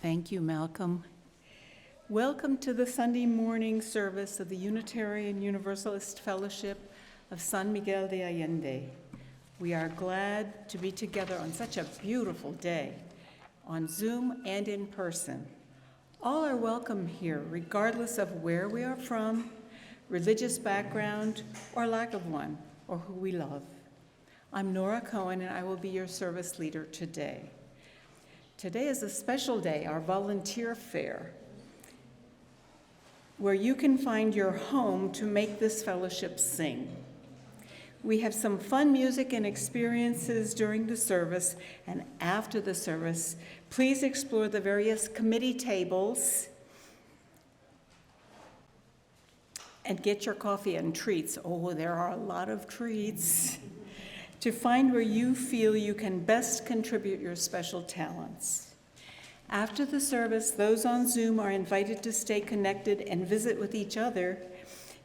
Thank you, Malcolm. Welcome to the Sunday morning service of the Unitarian Universalist Fellowship of San Miguel de Allende. We are glad to be together on such a beautiful day, on Zoom and in person. All are welcome here, regardless of where we are from, religious background, or lack of one, or who we love. I'm Nora Cohen, and I will be your service leader today. Today is a special day, our volunteer fair, where you can find your home to make this fellowship sing. We have some fun music and experiences during the service, and after the service, please explore the various committee tables and get your coffee and treats. Oh, there are a lot of treats. To find where you feel you can best contribute your special talents. After the service, those on Zoom are invited to stay connected and visit with each other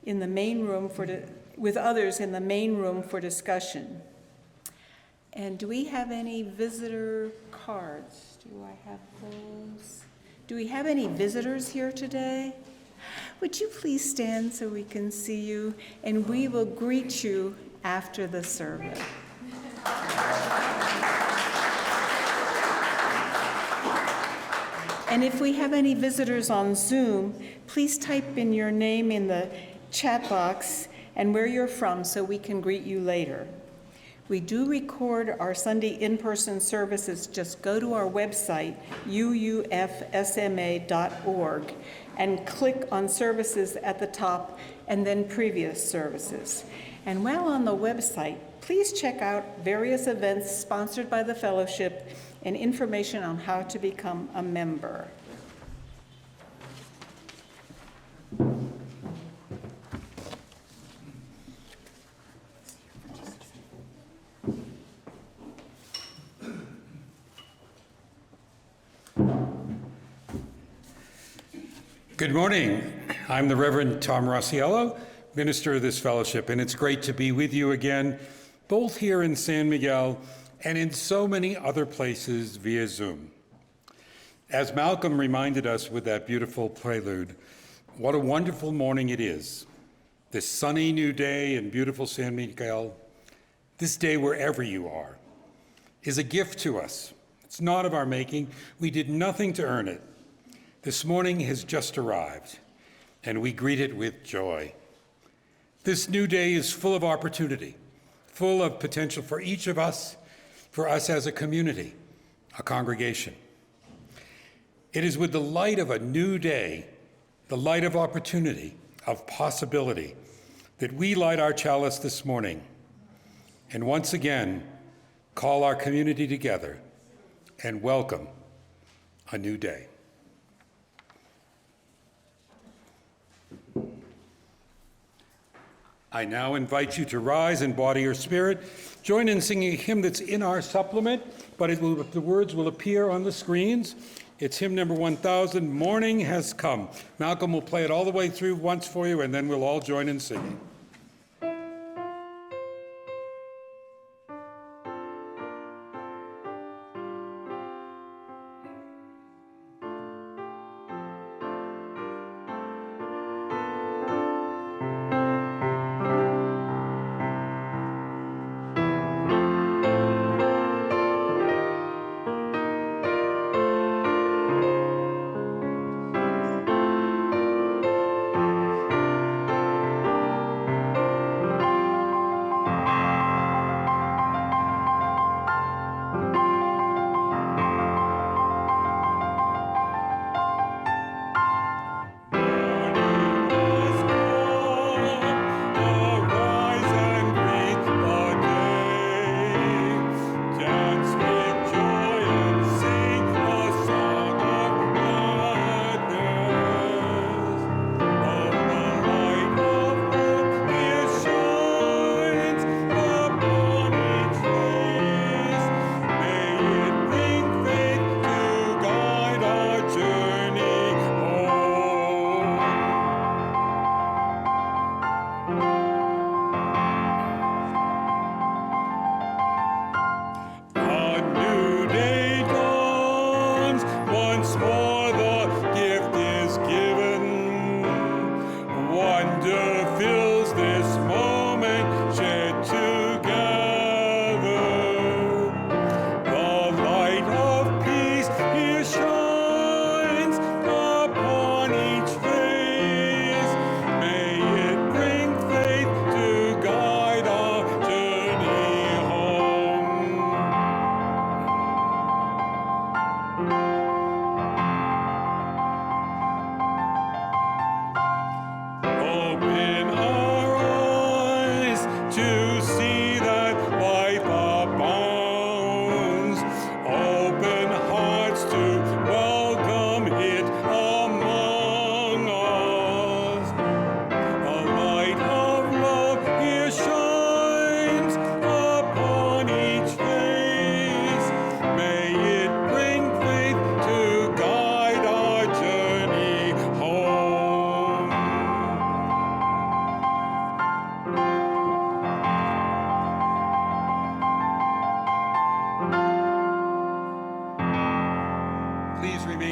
in the main room with others in the main room for discussion. And do we have any visitor cards? Do I have those? Do we have any visitors here today? Would you please stand so we can see you, and we will greet you after the service. And if we have any visitors on Zoom, please type in your name in the chat box and where you're from so we can greet you later. We do record our Sunday in-person services. Just go to our website, UUFSMA.org, and click on services at the top and then previous services. And while on the website, please check out various events sponsored by the fellowship and information on how to become a member. Good morning. I'm the Reverend Tom Rosiello, minister of this fellowship, and it's great to be with you again, both here in San Miguel and in so many other places via Zoom. As Malcolm reminded us with that beautiful prelude, what a wonderful morning it is. This sunny new day in beautiful San Miguel, this day wherever you are, is a gift to us. It's not of our making. We did nothing to earn it. This morning has just arrived, and we greet it with joy. This new day is full of opportunity, full of potential for each of us, for us as a community, a congregation. It is with the light of a new day, the light of opportunity, of possibility, that we light our chalice this morning, and once again, call our community together and welcome a new day. I now invite you to rise in body or spirit. Join in singing a hymn that's in our supplement, but the words will appear on the screens. It's hymn number 1000, Morning Has Come. Malcolm will play it all the way through once for you, and then we'll all join in singing.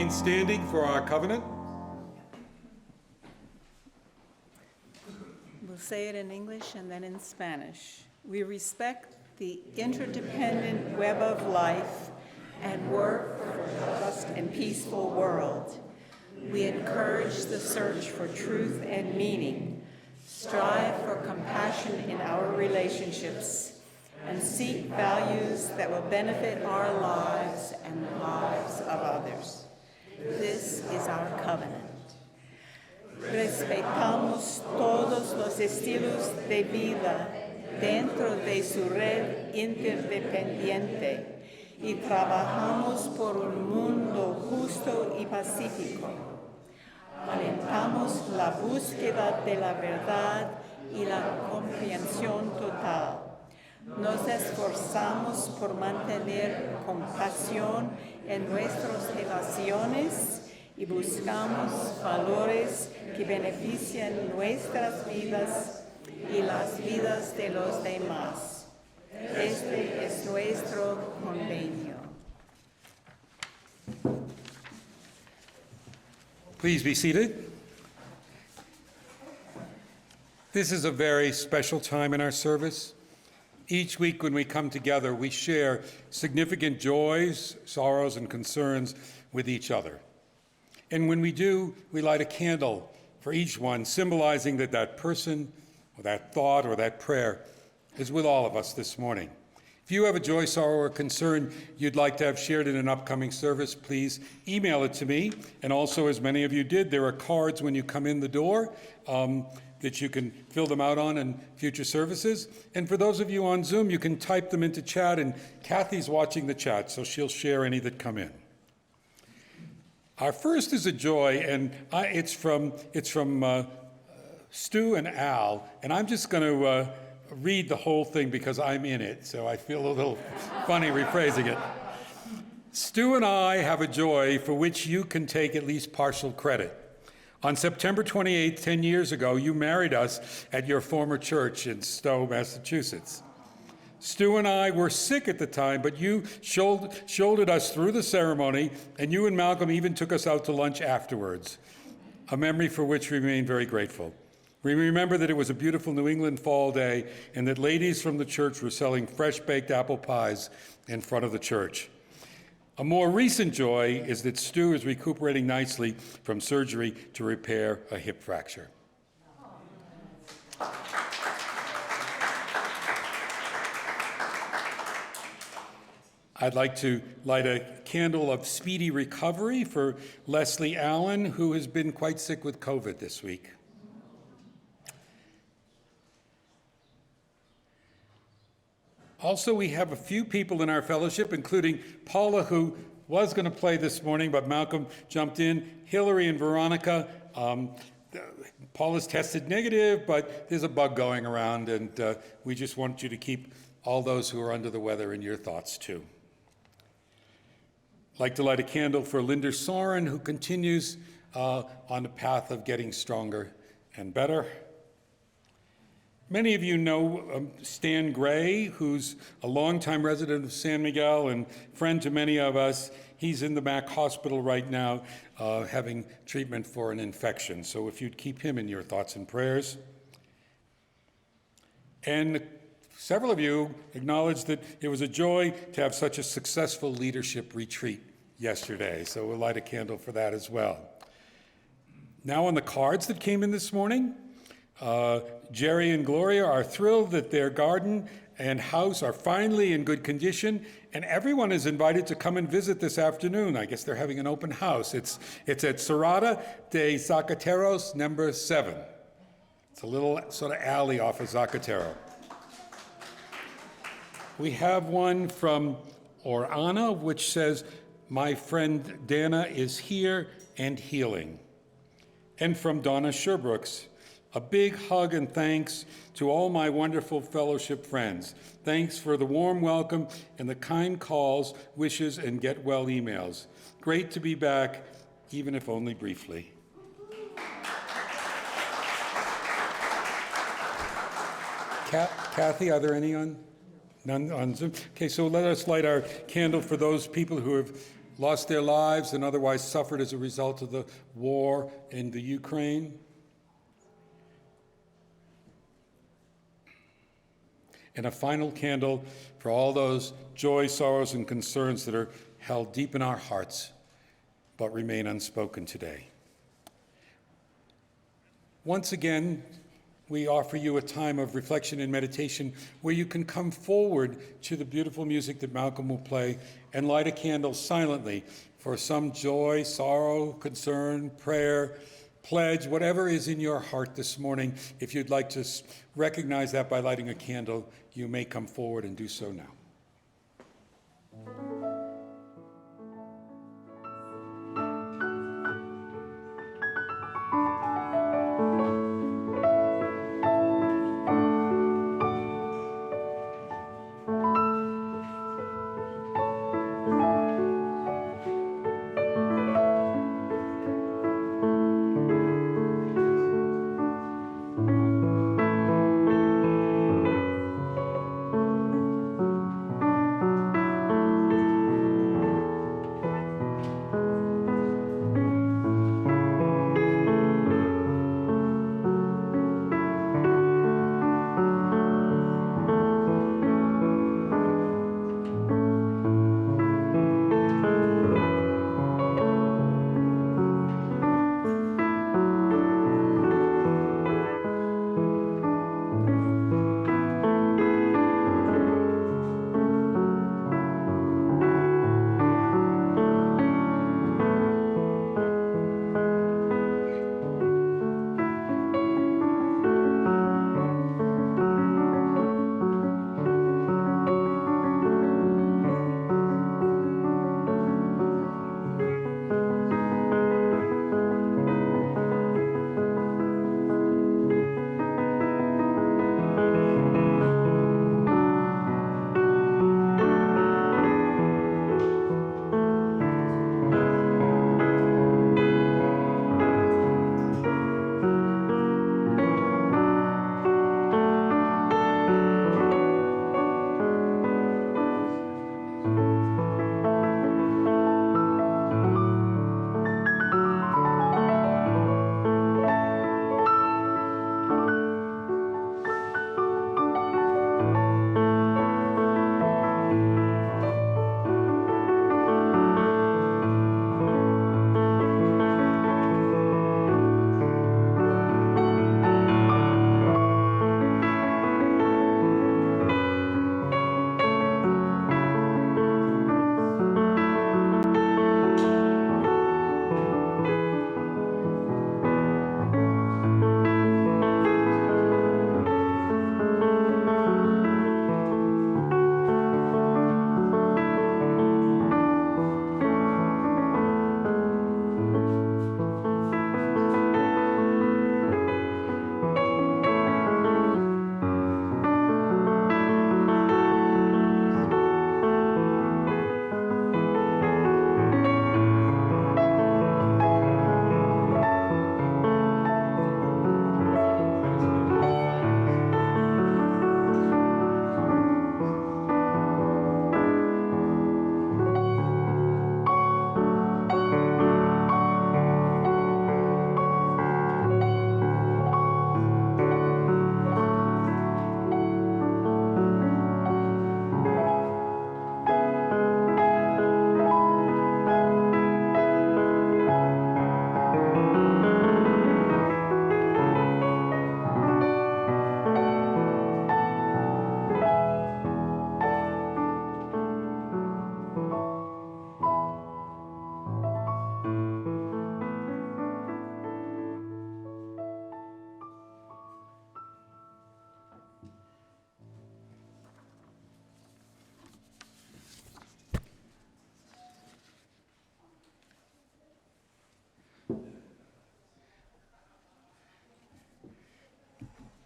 remain standing for our covenant. We'll say it in English and then in Spanish. We respect the interdependent web of life and work for a just and peaceful world. We encourage the search for truth and meaning, strive for compassion in our relationships, and seek values that will benefit our lives and the lives of others. This is our covenant. Respetamos todos los estilos de vida dentro de su red interdependiente y trabajamos por un mundo justo y pacífico. Alentamos la búsqueda de la verdad y la comprensión total. Nos esforzamos por mantener compasión en nuestras relaciones y buscamos valores que benefician nuestras vidas y las vidas de los demás. Este es nuestro convenio. Please be seated. This is a very special time in our service. Each week when we come together, we share significant joys, sorrows, and concerns with each other. And when we do, we light a candle for each one, symbolizing that that person, or that thought, or that prayer is with all of us this morning. If you have a joy, sorrow, or concern you'd like to have shared in an upcoming service, please email it to me. And also, as many of you did, there are cards when you come in the door that you can fill them out on in future services. And for those of you on Zoom, you can type them into chat, and Cathy's watching the chat, so she'll share any that come in. Our first is a joy, and it's from Stu and Al, and I'm just going to read the whole thing because I'm in it, so I feel a little funny rephrasing it. Stu and I have a joy for which you can take at least partial credit. On September 28th, 10 years ago, you married us at your former church in Stow, Massachusetts. Stu and I were sick at the time, but you shouldered us through the ceremony, and you and Malcolm even took us out to lunch afterwards, a memory for which we remain very grateful. We remember that it was a beautiful New England fall day and that ladies from the church were selling fresh-baked apple pies in front of the church. A more recent joy is that Stu is recuperating nicely from surgery to repair a hip fracture. I'd like to light a candle of speedy recovery for Leslie Allen, who has been quite sick with COVID this week. Also, we have a few people in our fellowship, including Paula, who was going to play this morning, but Malcolm jumped in, Hillary and Veronica. Paula's tested negative, but there's a bug going around, and we just want you to keep all those who are under the weather in your thoughts, too. I'd like to light a candle for Linda Soren, who continues on the path of getting stronger and better. Many of you know Stan Gray, who's a longtime resident of San Miguel and friend to many of us. He's in the Mac hospital right now having treatment for an infection. So if you'd keep him in your thoughts and prayers. And several of you acknowledged that it was a joy to have such a successful leadership retreat yesterday. So we'll light a candle for that as well. Now on the cards that came in this morning, Jerry and Gloria are thrilled that their garden and house are finally in good condition, and everyone is invited to come and visit this afternoon. I guess they're having an open house. It's at Serrata de Zacateros, number 7. It's a little sort of alley off of Zacatero. We have one from Orana, which says, "My friend Dana is here and healing." And from Donna Sherbrooks, "A big hug and thanks to all my wonderful fellowship friends. Thanks for the warm welcome and the kind calls, wishes, and get well emails. Great to be back, even if only briefly." Cathy, are there any on? None on Zoom? Okay, so let us light our candle for those people who have lost their lives and otherwise suffered as a result of the war in the Ukraine. And a final candle for all those joys, sorrows, and concerns that are held deep in our hearts but remain unspoken today. Once again, we offer you a time of reflection and meditation where you can come forward to the beautiful music that Malcolm will play and light a candle silently for some joy, sorrow, concern, prayer, pledge, whatever is in your heart this morning. If you'd like to recognize that by lighting a candle, you may come forward and do so now.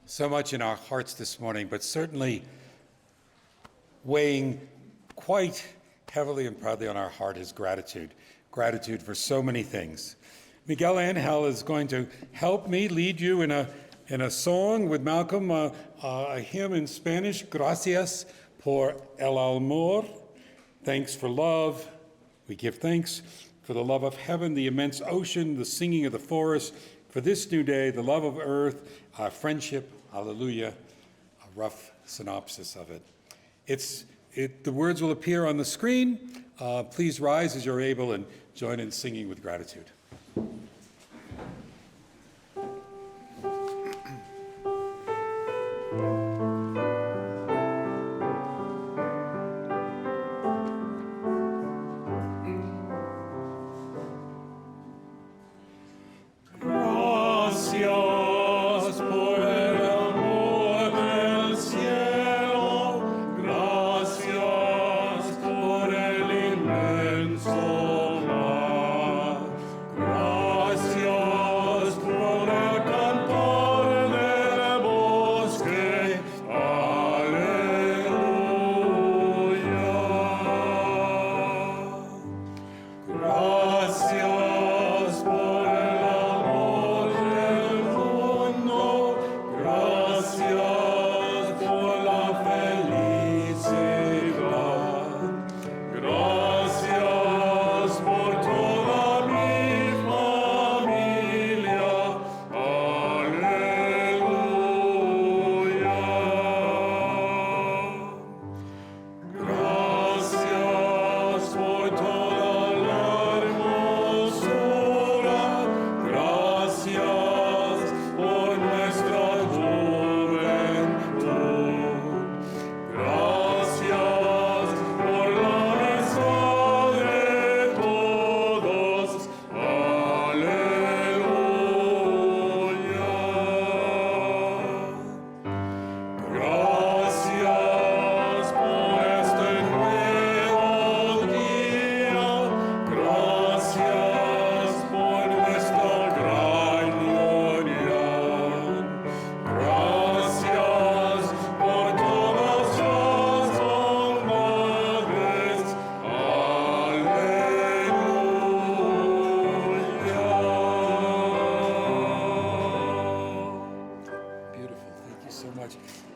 So much in our hearts this morning, but certainly weighing quite heavily and proudly on our heart is gratitude. Gratitude for so many things. Miguel Ángel is going to help me lead you in a song with Malcolm, a hymn in Spanish, Gracias por el amor, thanks for love, We give thanks for the love of heaven, the immense ocean, the singing of the forest, for this new day, the love of earth, our friendship, hallelujah, a rough synopsis of it. The words will appear on the screen. Please rise as you're able and join in singing with gratitude.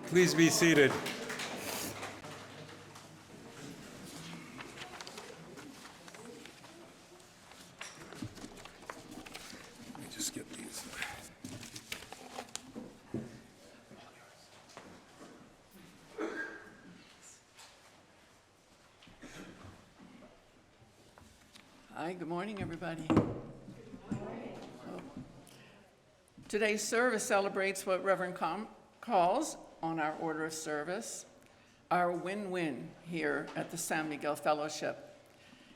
Please be seated. Let me just get these. Hi, good morning, everybody. Today's service celebrates what Reverend Com calls on our order of service, our win-win here at the San Miguel Fellowship.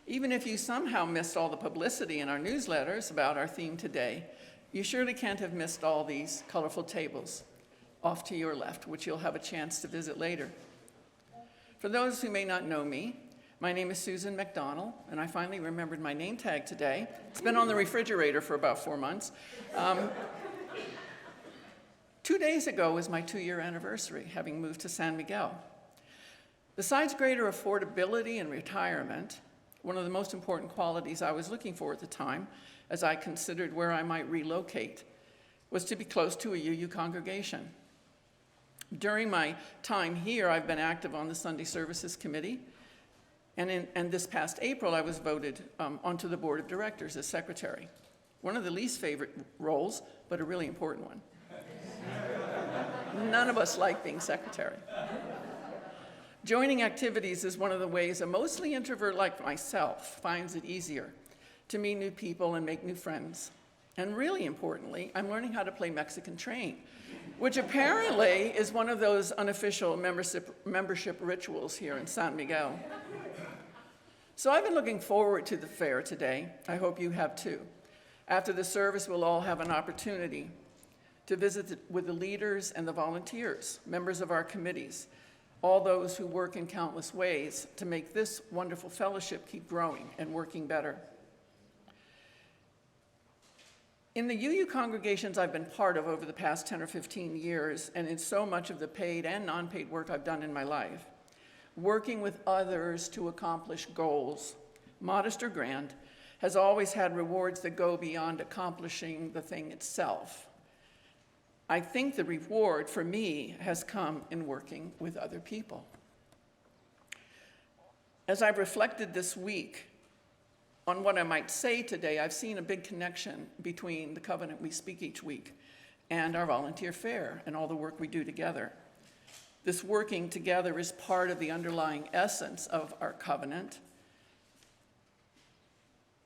Even if you somehow missed all the publicity in our newsletters about our theme today, you surely can't have missed all these colorful tables off to your left, which you'll have a chance to visit later. For those who may not know me, my name is Susan MacDonnell, and I finally remembered my name tag today. It's been on the refrigerator for about 4 months. 2 days ago was my 2-year anniversary, having moved to San Miguel. Besides greater affordability and retirement, one of the most important qualities I was looking for at the time, as I considered where I might relocate, was to be close to a UU congregation. During my time here, I've been active on the Sunday Services Committee, and this past April, I was voted onto the board of directors as secretary. One of the least favorite roles, but a really important one. None of us like being secretary. Joining activities is one of the ways a mostly introvert like myself finds it easier to meet new people and make new friends. And really importantly, I'm learning how to play Mexican train, which apparently is one of those unofficial membership rituals here in San Miguel. So I've been looking forward to the fair today. I hope you have too. After the service, we'll all have an opportunity to visit with the leaders and the volunteers, members of our committees, all those who work in countless ways to make this wonderful fellowship keep growing and working better. In the UU congregations I've been part of over the past 10 or 15 years, and in so much of the paid and non-paid work I've done in my life, working with others to accomplish goals, modest or grand, has always had rewards that go beyond accomplishing the thing itself. I think the reward for me has come in working with other people. As I've reflected this week on what I might say today, I've seen a big connection between the covenant we speak each week and our volunteer fair and all the work we do together. This working together is part of the underlying essence of our covenant.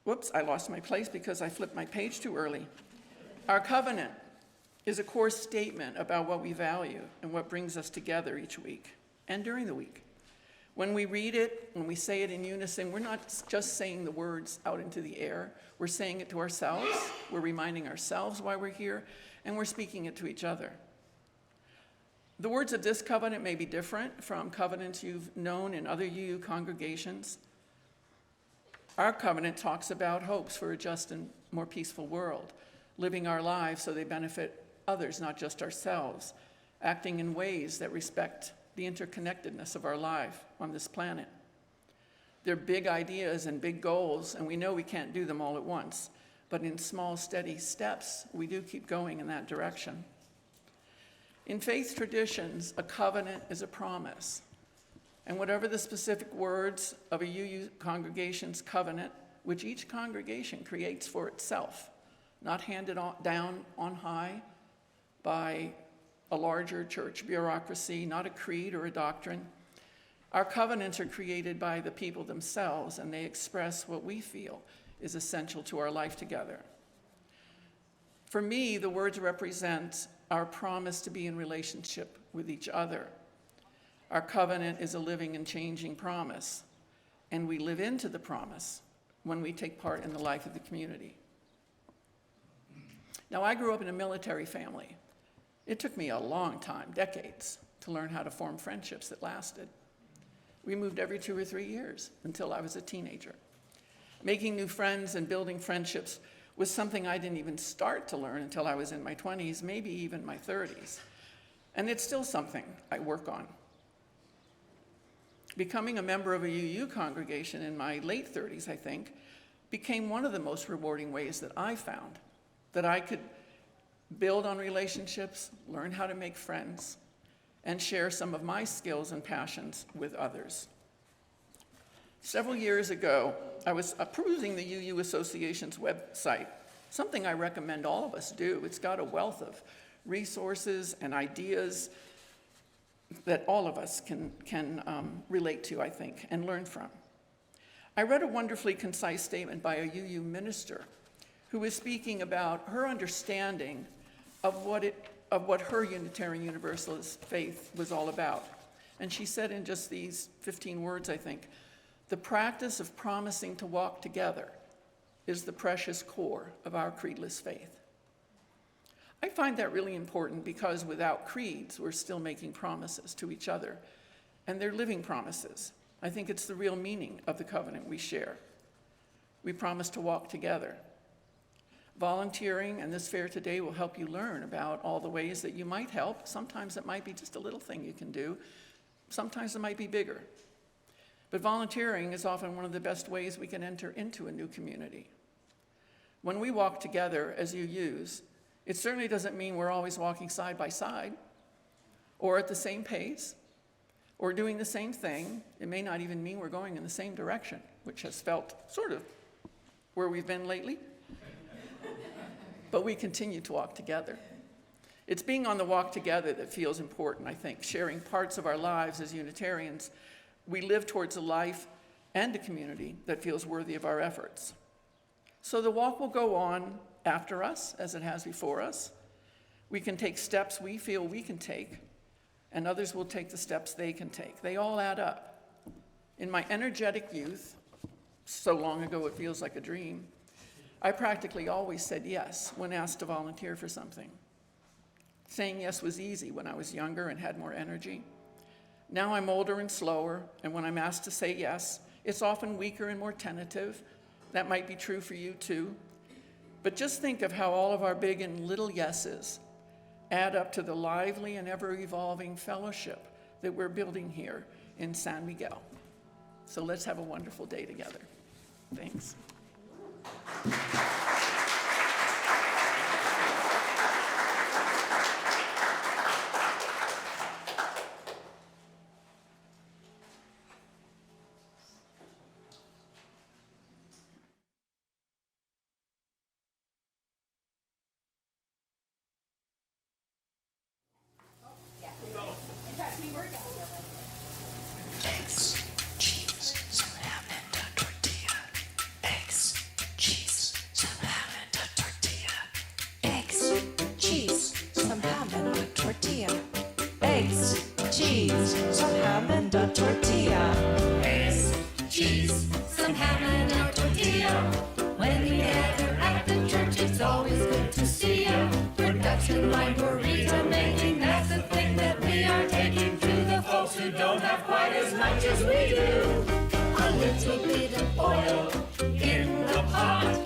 Whoops, I lost my place because I flipped my page too early. Our covenant is a core statement about what we value and what brings us together each week and during the week. When we read it, when we say it in unison, we're not just saying the words out into the air. We're saying it to ourselves, we're reminding ourselves why we're here, and we're speaking it to each other. The words of this covenant may be different from covenants you've known in other UU congregations. Our covenant talks about hopes for a just and more peaceful world, living our lives so they benefit others, not just ourselves, acting in ways that respect the interconnectedness of our life on this planet. They're big ideas and big goals, and we know we can't do them all at once, but in small, steady steps, we do keep going in that direction. In faith traditions, a covenant is a promise, and whatever the specific words of a UU congregation's covenant, which each congregation creates for itself, not handed down on high by a larger church bureaucracy, not a creed or a doctrine. Our covenants are created by the people themselves, and they express what we feel is essential to our life together. For me, the words represent our promise to be in relationship with each other. Our covenant is a living and changing promise, and we live into the promise when we take part in the life of the community. Now, I grew up in a military family. It took me a long time, decades, to learn how to form friendships that lasted. We moved every 2 or 3 years until I was a teenager. Making new friends and building friendships was something I didn't even start to learn until I was in my 20s, maybe even my 30s. And it's still something I work on. Becoming a member of a UU congregation in my late 30s, I think, became one of the most rewarding ways that I found that I could build on relationships, learn how to make friends, and share some of my skills and passions with others. Several years ago, I was perusing the UU Association's website, something I recommend all of us do. It's got a wealth of resources and ideas that all of us can relate to, I think, and learn from. I read a wonderfully concise statement by a UU minister who was speaking about her understanding of what her Unitarian Universalist faith was all about. And she said in just these 15 words, I think, the practice of promising to walk together is the precious core of our creedless faith. I find that really important because without creeds, we're still making promises to each other, and they're living promises. I think it's the real meaning of the covenant we share. We promise to walk together. Volunteering and this fair today will help you learn about all the ways that you might help. Sometimes it might be just a little thing you can do. Sometimes it might be bigger. But volunteering is often one of the best ways we can enter into a new community. When we walk together as UUs, it certainly doesn't mean we're always walking side by side or at the same pace or doing the same thing. It may not even mean we're going in the same direction, which has felt sort of where we've been lately. But we continue to walk together. It's being on the walk together that feels important, I think, sharing parts of our lives as Unitarians. We live towards a life and a community that feels worthy of our efforts. So the walk will go on after us, as it has before us. We can take steps we feel we can take, and others will take the steps they can take. They all add up. In my energetic youth, so long ago it feels like a dream, I practically always said yes when asked to volunteer for something. Saying yes was easy when I was younger and had more energy. Now I'm older and slower, and when I'm asked to say yes, it's often weaker and more tentative. That might be true for you too. But just think of how all of our big and little yeses add up to the lively and ever-evolving fellowship that we're building here in San Miguel. So let's have a wonderful day together. Thanks. much as we do. A little bit of oil in the pot,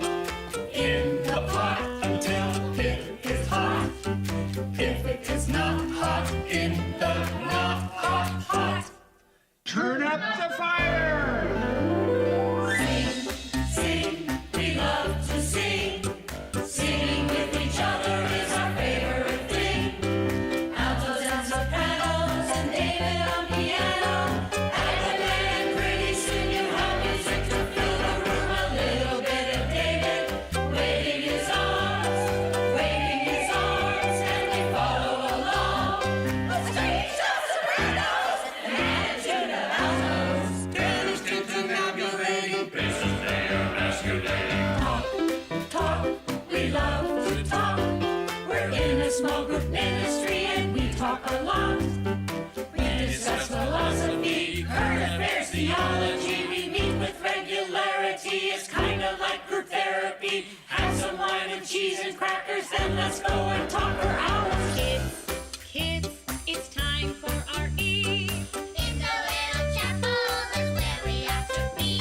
until it is hot. If it is not hot in the not hot pot, turn up the fire. Sing, we love to sing. Singing with each other is our favorite thing. Altos and sopranos and David on piano. Add and pretty soon you have music to fill the room. A little bit of David waving his arms, and we follow along. Let's take some sopranos and tune of altos. Dennis discombobulating, basses they are masculating. Talk, we love to talk. We're in a small group ministry and we talk a lot. We discuss philosophy, current affairs, theology. We meet with regularity. It's kind of like group therapy. Have some wine and cheese and crackers, then let's go and talk for hours. Kids, it's time for our E. In the little chapel is where we have to be,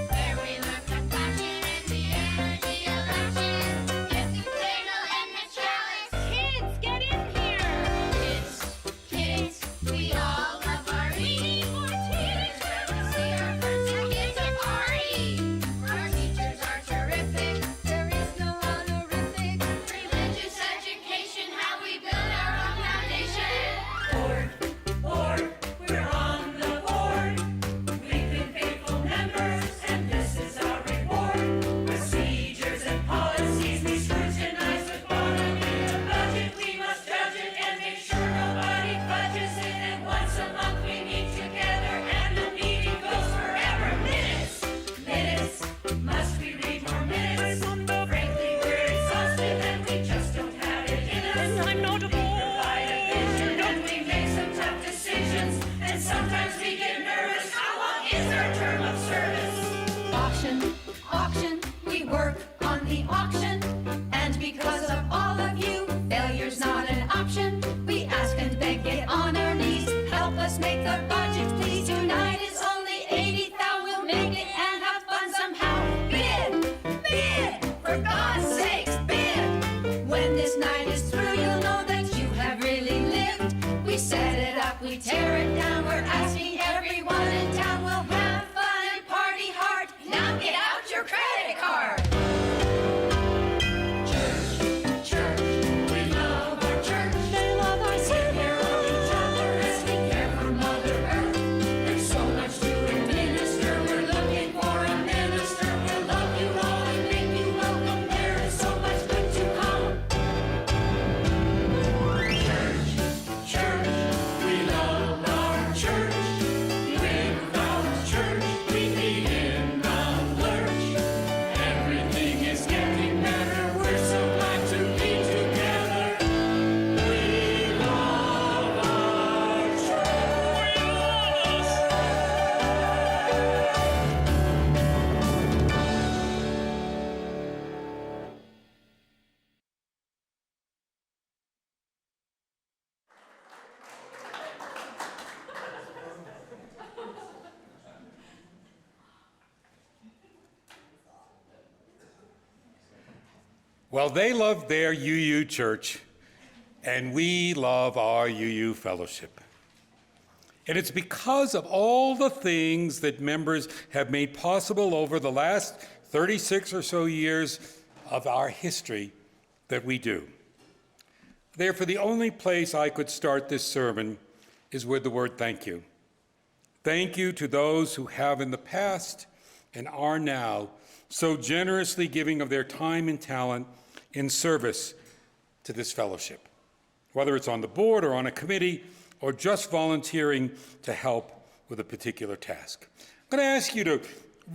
where we learn compassion and the energy of action. Yes, the cradle and the chalice. Kids, get in here. Kids, we all love our E. It's where we see our friends and kids at RE. Our teachers are terrific. There is no honorific. Religious education, how we build our own foundation. Board, we're on the board. We've been faithful members, and this is our reward. Procedures and policies we scrutinize with bottom in the budget. We must judge it and make sure nobody fudges it. And once a month we meet together, and the meeting goes forever. Minutes, must we read more minutes? Frankly, we're exhausted and we just don't have it in us. I'm not a We provide a vision and we make some tough decisions, and sometimes we get nervous. How long is our term of service? Auction, we work on the auction. And because of all of you, failure's not an option. We ask and beg, get on our knees. Help us make the budget, please. Tonight is only 80,000. We'll make it and have fun somehow. Bid, for God's sakes, bid. When this night is through, you'll know that you have really lived. We set it up, we tear it down. We're asking everyone in town. We'll have fun and party hard. Now get out your credit card. Church, we love our church. They love our We care of each other as we care for Mother Earth. There's so much to administer. We're looking for a minister. We'll love you all and make you welcome. There is so much good to come. Church, we love our church. Without church, we'd be in the lurch. Everything is getting better. We're so glad to be together. We love our church. Well, they love their UU church, and we love our UU fellowship. And it's because of all the things that members have made possible over the last 36 or so years of our history that we do. Therefore, the only place I could start this sermon is with the word thank you. Thank you to those who have in the past and are now so generously giving of their time and talent in service to this fellowship, whether it's on the board or on a committee or just volunteering to help with a particular task. I'm going to ask you to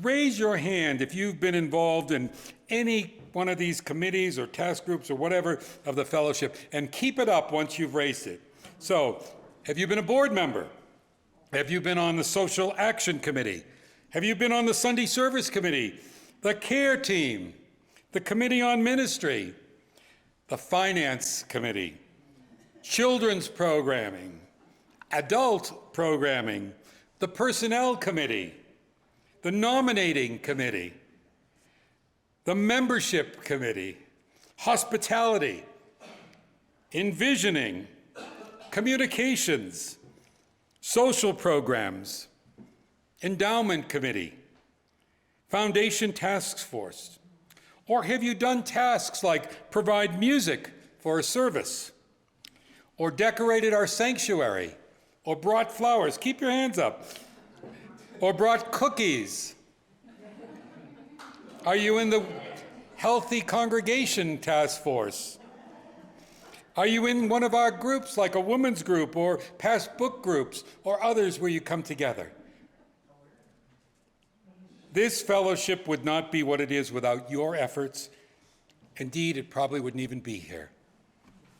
raise your hand if you've been involved in any one of these committees or task groups or whatever of the fellowship, and keep it up once you've raised it. So, have you been a board member? Have you been on the Social Action Committee? Have you been on the Sunday Service Committee, the Care Team, the Committee on Ministry, the Finance Committee, Children's Programming, Adult Programming, the Personnel Committee, the Nominating Committee, the Membership Committee, Hospitality, Envisioning, Communications, Social Programs, Endowment Committee, Foundation Task Force? Or have you done tasks like provide music for a service, or decorated our sanctuary, or brought flowers? Keep your hands up. Or brought cookies? Are you in the Healthy Congregation Task Force? Are you in one of our groups, like a women's group, or past book groups, or others where you come together? This fellowship would not be what it is without your efforts. Indeed, it probably wouldn't even be here.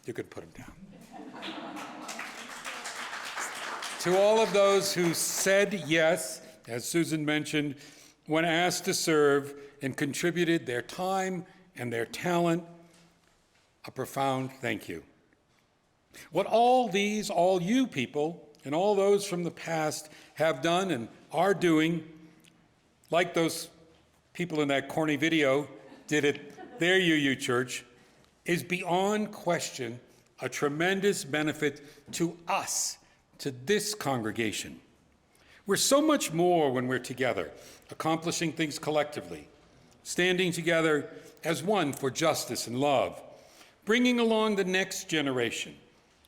You could put them down. To all of those who said yes, as Susan mentioned, when asked to serve and contributed their time and their talent, a profound thank you. What all you people, and all those from the past have done and are doing, like those people in that corny video did at their UU church, is beyond question a tremendous benefit to us, to this congregation. We're so much more when we're together, accomplishing things collectively, standing together as one for justice and love, bringing along the next generation,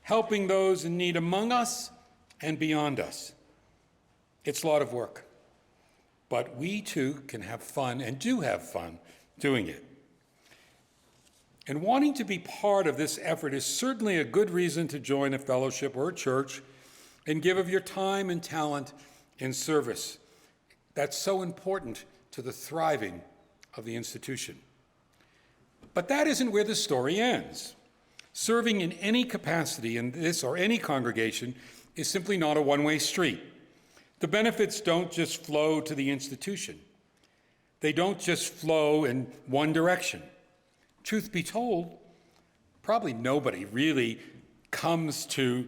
helping those in need among us and beyond us. It's a lot of work, but we too can have fun and do have fun doing it. And wanting to be part of this effort is certainly a good reason to join a fellowship or a church and give of your time and talent in service. That's so important to the thriving of the institution. But that isn't where the story ends. Serving in any capacity in this or any congregation is simply not a one-way street. The benefits don't just flow to the institution. They don't just flow in one direction. Truth be told, probably nobody really comes to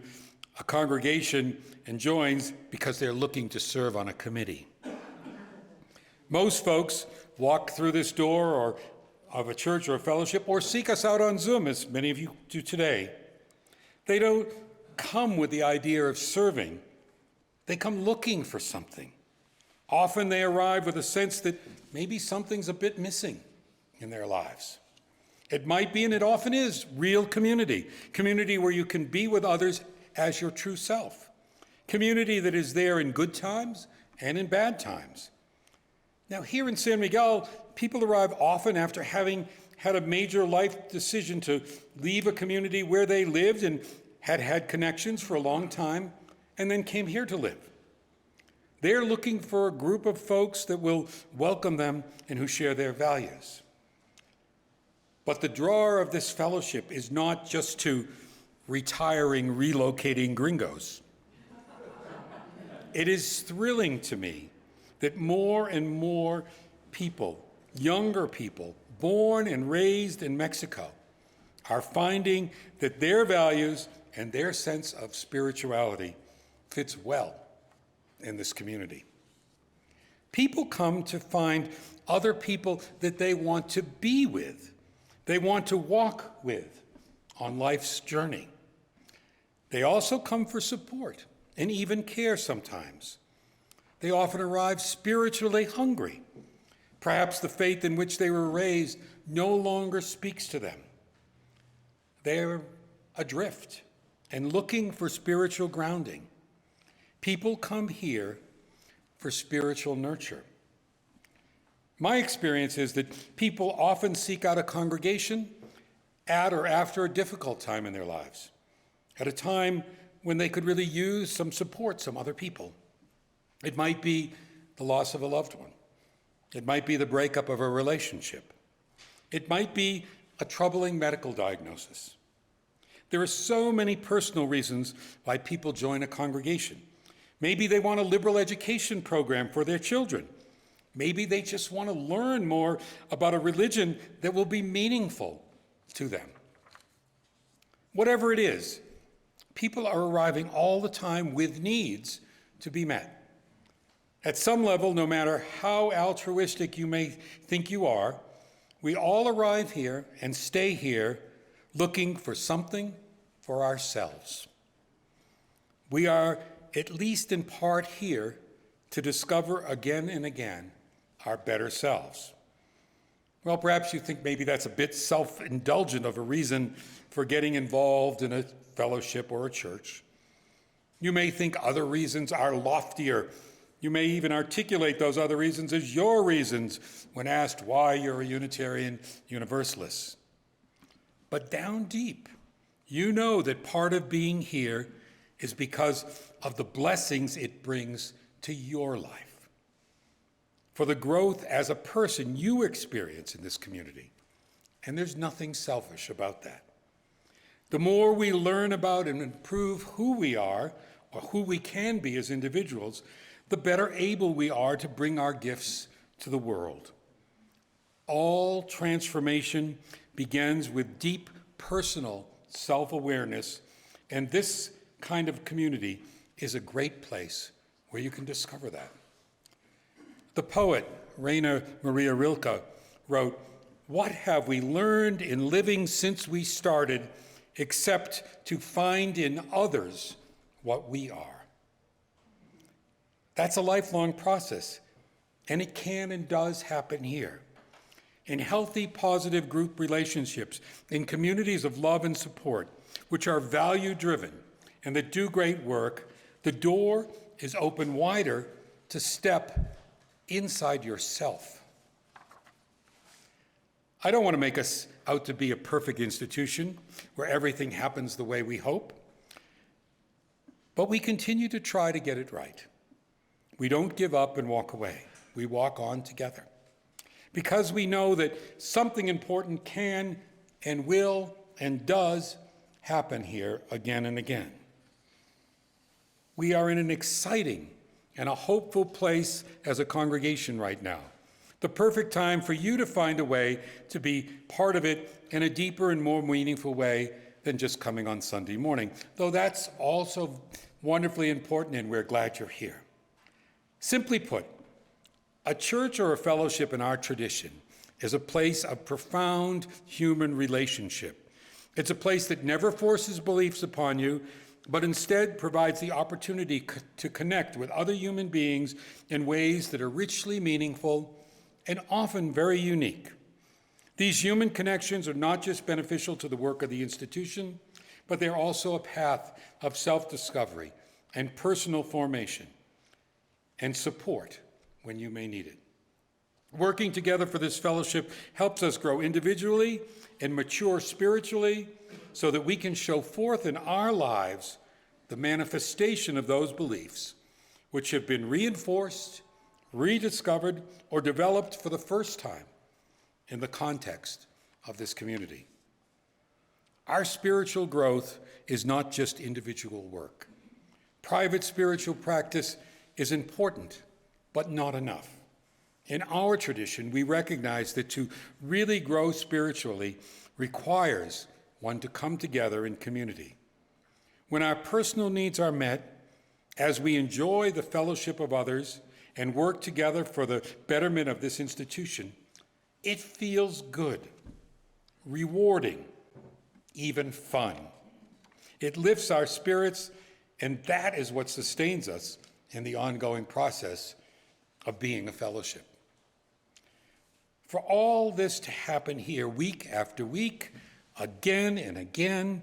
a congregation and joins because they're looking to serve on a committee. Most folks walk through this door or of a church or a fellowship or seek us out on Zoom, as many of you do today. They don't come with the idea of serving. They come looking for something. Often they arrive with a sense that maybe something's a bit missing in their lives. It might be, and it often is, real community. Community where you can be with others as your true self. Community that is there in good times and in bad times. Now, here in San Miguel, people arrive often after having had a major life decision to leave a community where they lived and had connections for a long time, and then came here to live. They're looking for a group of folks that will welcome them and who share their values. But the draw of this fellowship is not just to retiring, relocating gringos. It is thrilling to me that more and more people, younger people, born and raised in Mexico, are finding that their values and their sense of spirituality fits well in this community. People come to find other people that they want to be with, they want to walk with on life's journey. They also come for support and even care sometimes. They often arrive spiritually hungry. Perhaps the faith in which they were raised no longer speaks to them. They're adrift and looking for spiritual grounding. People come here for spiritual nurture. My experience is that people often seek out a congregation at or after a difficult time in their lives, at a time when they could really use some support, some other people. It might be the loss of a loved one. It might be the breakup of a relationship. It might be a troubling medical diagnosis. There are so many personal reasons why people join a congregation. Maybe they want a liberal education program for their children. Maybe they just want to learn more about a religion that will be meaningful to them. Whatever it is, people are arriving all the time with needs to be met. At some level, no matter how altruistic you may think you are, we all arrive here and stay here looking for something for ourselves. We are, at least in part, here to discover again and again our better selves. Well, perhaps you think maybe that's a bit self-indulgent of a reason for getting involved in a fellowship or a church. You may think other reasons are loftier. You may even articulate those other reasons as your reasons when asked why you're a Unitarian Universalist. But down deep, you know that part of being here is because of the blessings it brings to your life, for the growth as a person you experience in this community. And there's nothing selfish about that. The more we learn about and improve who we are, or who we can be as individuals, the better able we are to bring our gifts to the world. All transformation begins with deep personal self-awareness, and this kind of community is a great place where you can discover that. The poet Rainer Maria Rilke wrote, "What have we learned in living since we started except to find in others what we are?" That's a lifelong process, and it can and does happen here. In healthy, positive group relationships, in communities of love and support, which are value-driven and that do great work, the door is open wider to step inside yourself. I don't want to make us out to be a perfect institution where everything happens the way we hope, but we continue to try to get it right. We don't give up and walk away. We walk on together because we know that something important can and will and does happen here again and again. We are in an exciting and a hopeful place as a congregation right now. The perfect time for you to find a way to be part of it in a deeper and more meaningful way than just coming on Sunday morning, though that's also wonderfully important, and we're glad you're here. Simply put, a church or a fellowship in our tradition is a place of profound human relationship. It's a place that never forces beliefs upon you, but instead provides the opportunity to connect with other human beings in ways that are richly meaningful and often very unique. These human connections are not just beneficial to the work of the institution, but they're also a path of self-discovery and personal formation and support when you may need it. Working together for this fellowship helps us grow individually and mature spiritually so that we can show forth in our lives the manifestation of those beliefs which have been reinforced, rediscovered, or developed for the first time in the context of this community. Our spiritual growth is not just individual work. Private spiritual practice is important, but not enough. In our tradition, we recognize that to really grow spiritually requires one to come together in community. When our personal needs are met, as we enjoy the fellowship of others and work together for the betterment of this institution, it feels good, rewarding, even fun. It lifts our spirits, and that is what sustains us in the ongoing process of being a fellowship. For all this to happen here week after week, again and again,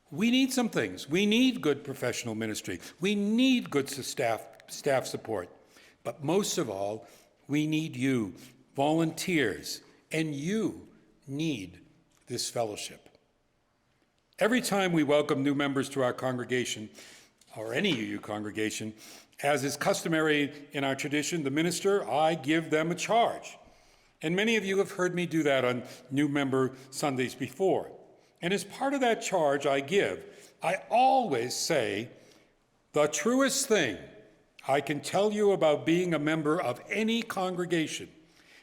we need some things. We need good professional ministry. We need good staff support. But most of all, we need you, volunteers, and you need this fellowship. Every time we welcome new members to our congregation, or any UU congregation, as is customary in our tradition, the minister, I give them a charge. And many of you have heard me do that on new member Sundays before. And as part of that charge I always say, the truest thing I can tell you about being a member of any congregation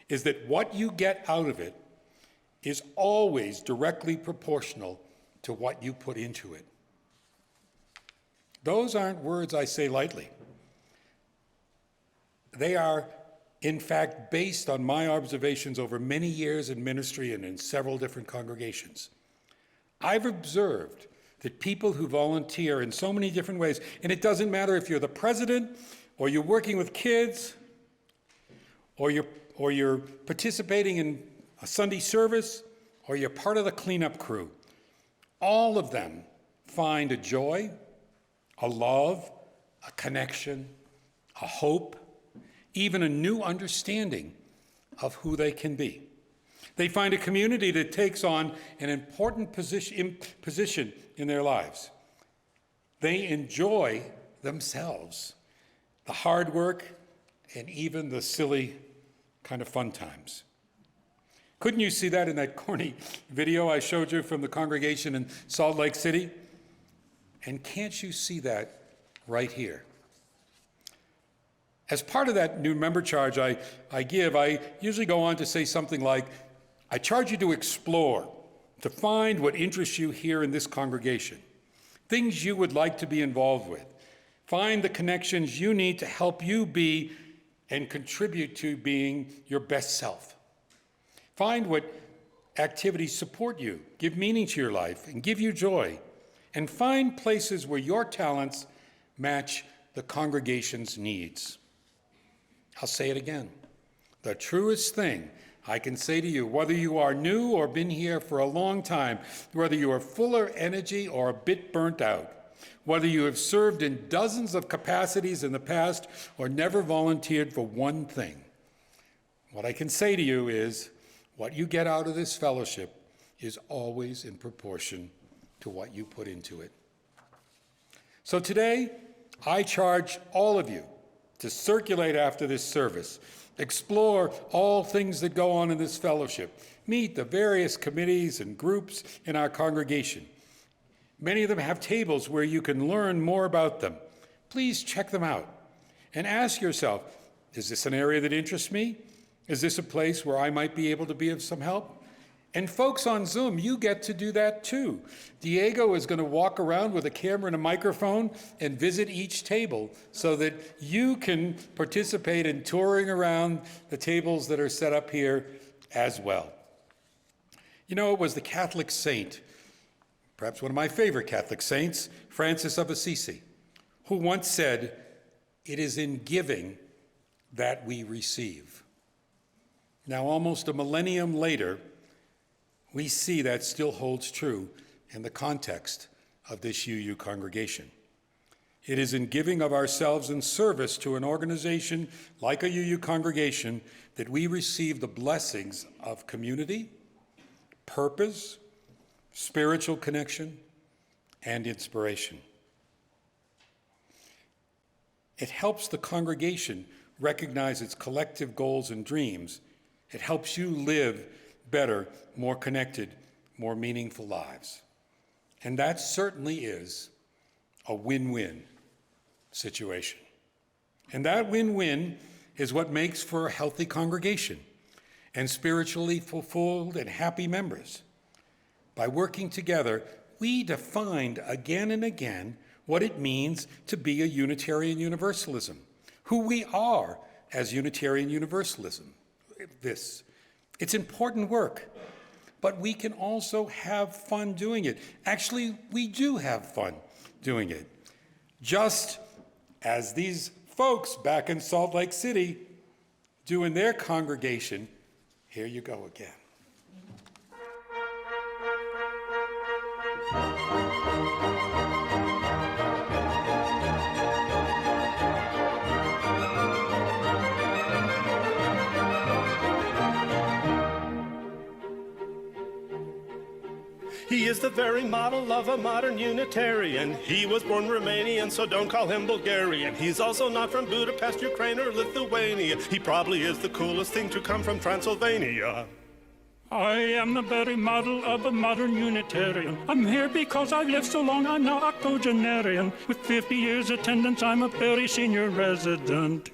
is that what you get out of it is always directly proportional to what you put into it. Those aren't words I say lightly. they are, in fact, based on my observations over many years in ministry and in several different congregations. I've observed that people who volunteer in so many different ways, and it doesn't matter if you're the president, or you're working with kids, or you're participating in a Sunday service, or you're part of the cleanup crew, all of them find a joy, a love, a connection, a hope, even a new understanding of who they can be. They find a community that takes on an important position in their lives. They enjoy themselves, the hard work, and even the silly kind of fun times. Couldn't you see that in that corny video I showed you from the congregation in Salt Lake City? And can't you see that right here? As part of that new member charge I give, I usually go on to say something like, I charge you to explore, to find what interests you here in this congregation, things you would like to be involved with. Find the connections you need to help you be and contribute to being your best self. Find what activities support you, give meaning to your life, and give you joy. And find places where your talents match the congregation's needs. I'll say it again. The truest thing I can say to you, whether you are new or been here for a long time, whether you are full of energy or a bit burnt out, whether you have served in dozens of capacities in the past or never volunteered for one thing, what I can say to you is what you get out of this fellowship is always in proportion to what you put into it. So today, I charge all of you to circulate after this service, explore all things that go on in this fellowship, meet the various committees and groups in our congregation. Many of them have tables where you can learn more about them. Please check them out and ask yourself, is this an area that interests me? Is this a place where I might be able to be of some help? And folks on Zoom, you get to do that too. Diego is going to walk around with a camera and a microphone and visit each table so that you can participate in touring around the tables that are set up here as well. You know, it was the Catholic saint, perhaps one of my favorite Catholic saints, Francis of Assisi, who once said, "It is in giving that we receive." Now, almost a millennium later, we see that still holds true in the context of this UU congregation. It is in giving of ourselves in service to an organization like a UU congregation that we receive the blessings of community, purpose, spiritual connection, and inspiration. It helps the congregation recognize its collective goals and dreams. It helps you live better, more connected, more meaningful lives. And that certainly is a win-win situation. And that win-win is what makes for a healthy congregation and spiritually fulfilled and happy members. By working together, we defined again and again what it means to be a Unitarian Universalism, who we are as Unitarian Universalism. It's important work, but we can also have fun doing it. Actually, we do have fun doing it. Just as these folks back in Salt Lake City do in their congregation. Here you go again. He is the very model of a modern Unitarian. He was born Romanian, so don't call him Bulgarian. He's also not from Budapest, Ukraine, or Lithuania. He probably is the coolest thing to come from Transylvania. I am the very model of a modern Unitarian. I'm here because I've lived so long, I'm now octogenarian. With 50 years attendance, I'm a very senior resident.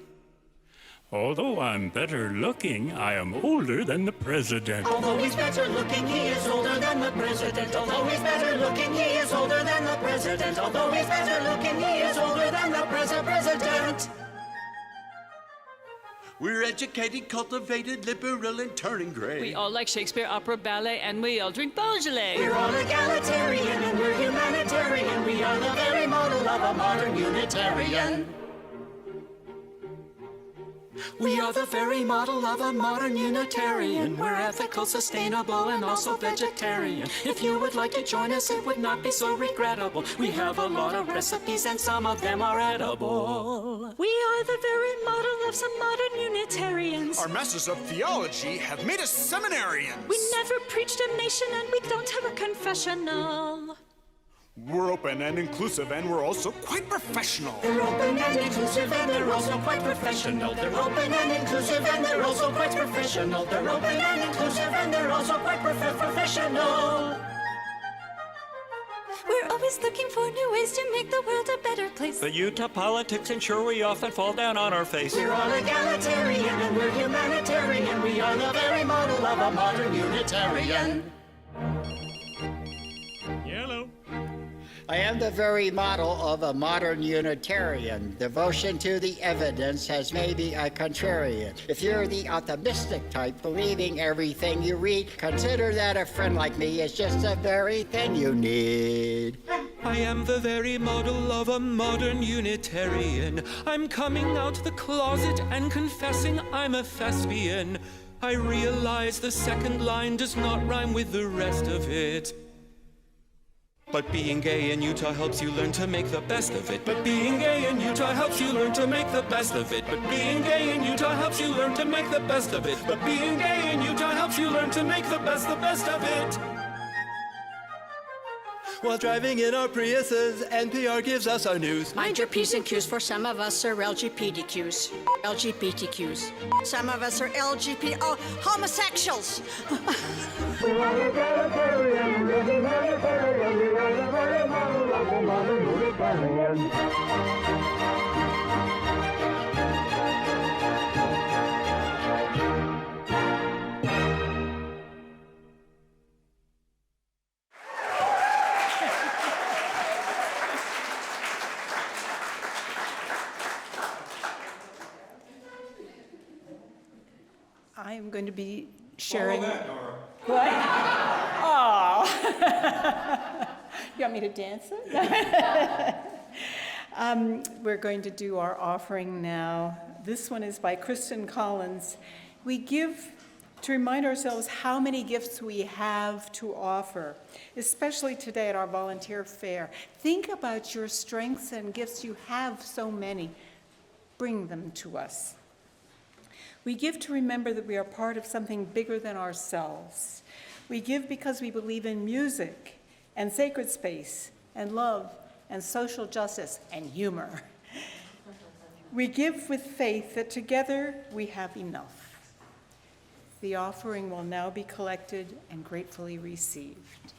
Although I'm better looking, I am older than the president. Although he's better looking, he is older than the president. Although he's better looking, he is older than the president. Although he's better looking, he is older than the president. We're educated, cultivated, liberal, and turning gray. We all like Shakespeare, opera, ballet, and we all drink Beaujolais. We're all egalitarian and we're humanitarian. We are the very model of a modern Unitarian. We are the very model of a modern Unitarian. We're ethical, sustainable, and also vegetarian. If you would like to join us, it would not be so regrettable. We have a lot of recipes, and some of them are edible. We are the very model of some modern Unitarians. Our masters of theology have made us seminarians. We never preach damnation, and we don't have a confessional. We're open and inclusive, and we're also quite professional. They're open and inclusive, and they're also quite professional. They're open and inclusive, and they're also quite professional. They're open and inclusive, and they're also quite professional. We're always looking for new ways to make the world a better place. But Utah politics ensure we often fall down on our face. We're all egalitarian and we're humanitarian. We are the very model of a modern Unitarian. Yellow. I am the very model of a modern Unitarian. Devotion to the evidence has made me a contrarian. If you're the optimistic type, believing everything you read, consider that a friend like me is just the very thing you need. I am the very model of a modern Unitarian. I'm coming out the closet and confessing I'm a thespian. I realize the second line does not rhyme with the rest of it. But being gay in Utah helps you learn to make the best of it. But being gay in Utah helps you learn to make the best of it. But being gay in Utah helps you learn to make the best of it. But being gay in Utah helps you learn to make the best of it. While driving in our Priuses, NPR gives us our news. Mind your P's and Q's, for some of us are LGBTQs. LGBTQs. Some of us are homosexuals. I'm going to be sharing. Follow that, Nora. What? Oh. You want me to dance it? We're going to do our offering now. This one is by Kristen Collins. We give to remind ourselves how many gifts we have to offer, especially today at our volunteer fair. Think about your strengths and gifts. You have so many. Bring them to us. We give to remember that we are part of something bigger than ourselves. We give because we believe in music and sacred space and love and social justice and humor. We give with faith that together we have enough. The offering will now be collected and gratefully received.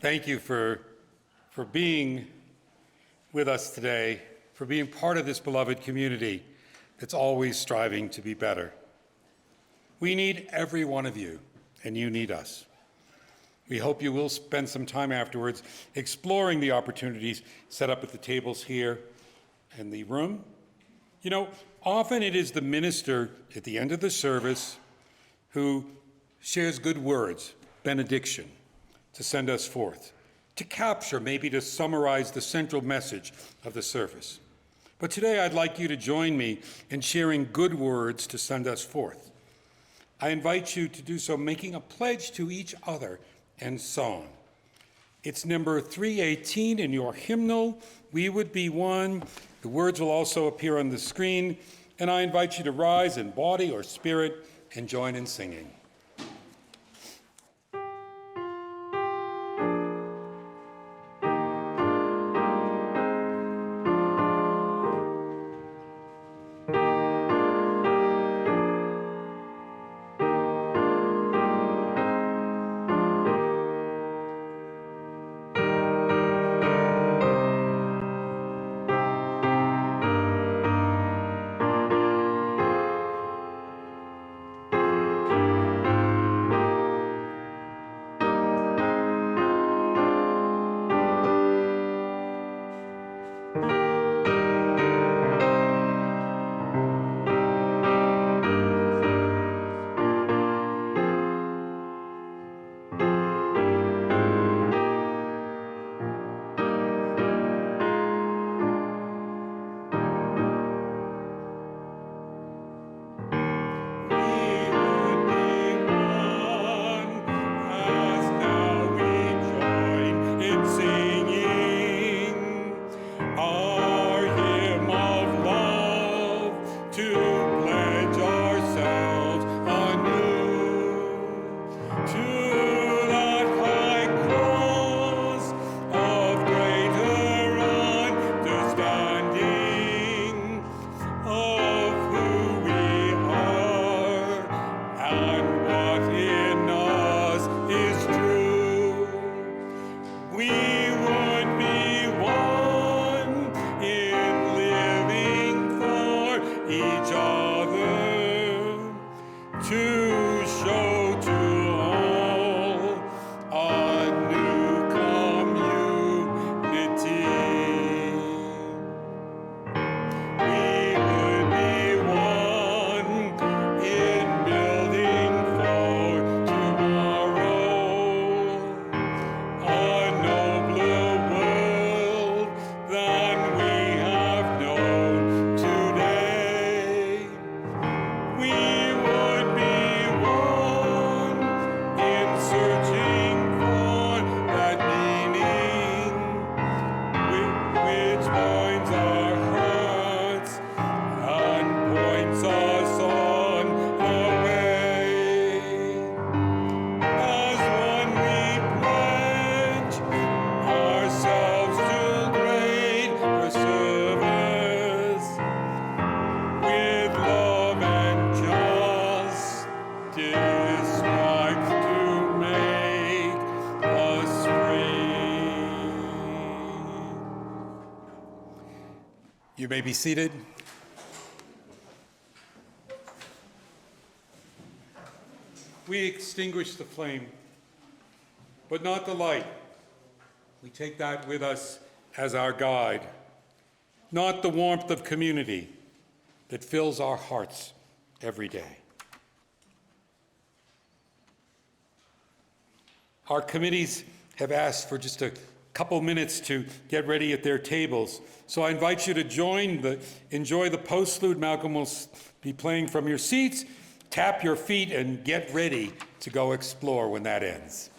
Thank you for being with us today, for being part of this beloved community that's always striving to be better. We need every one of you, and you need us. We hope you will spend some time afterwards exploring the opportunities set up at the tables here in the room. You know, often it is the minister at the end of the service who shares good words, benediction, to send us forth, to capture, maybe to summarize the central message of the service. But today I'd like you to join me in sharing good words to send us forth. I invite you to do so making a pledge to each other and song. It's number 318 in your hymnal, We Would Be One. The words will also appear on the screen, and I invite you to rise in body or spirit and join in singing. You may be seated. We extinguish the flame, but not the light. We take that with us as our guide, not the warmth of community that fills our hearts every day. Our committees have asked for just a couple minutes to get ready at their tables. So I invite you to enjoy the postlude. Malcolm will be playing from your seats. Tap your feet and get ready to go explore when that ends.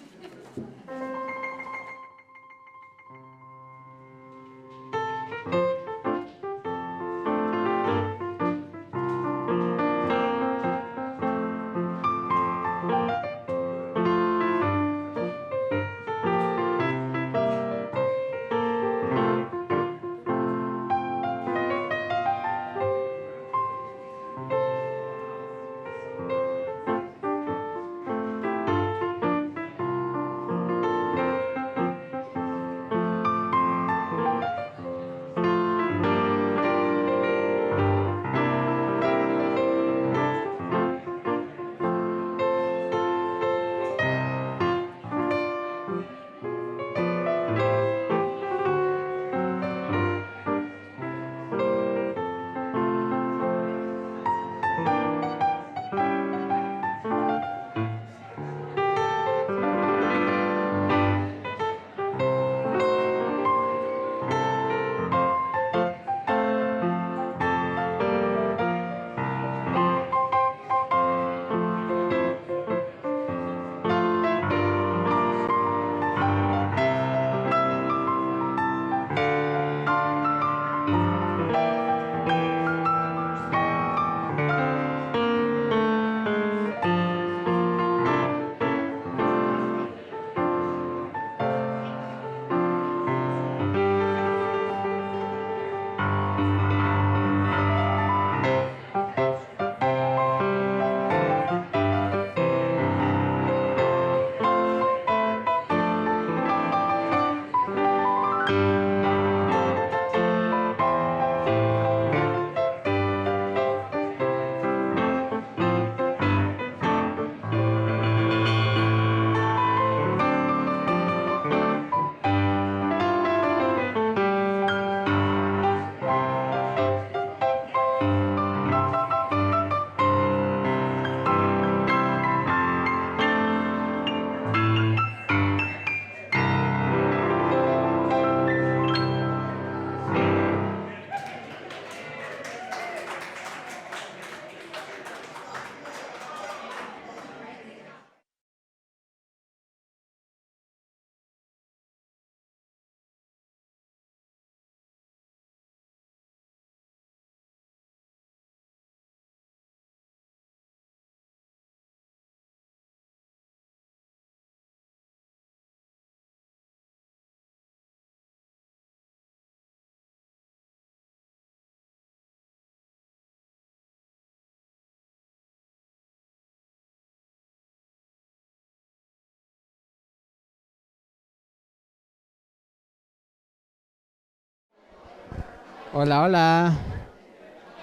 Hola, hola.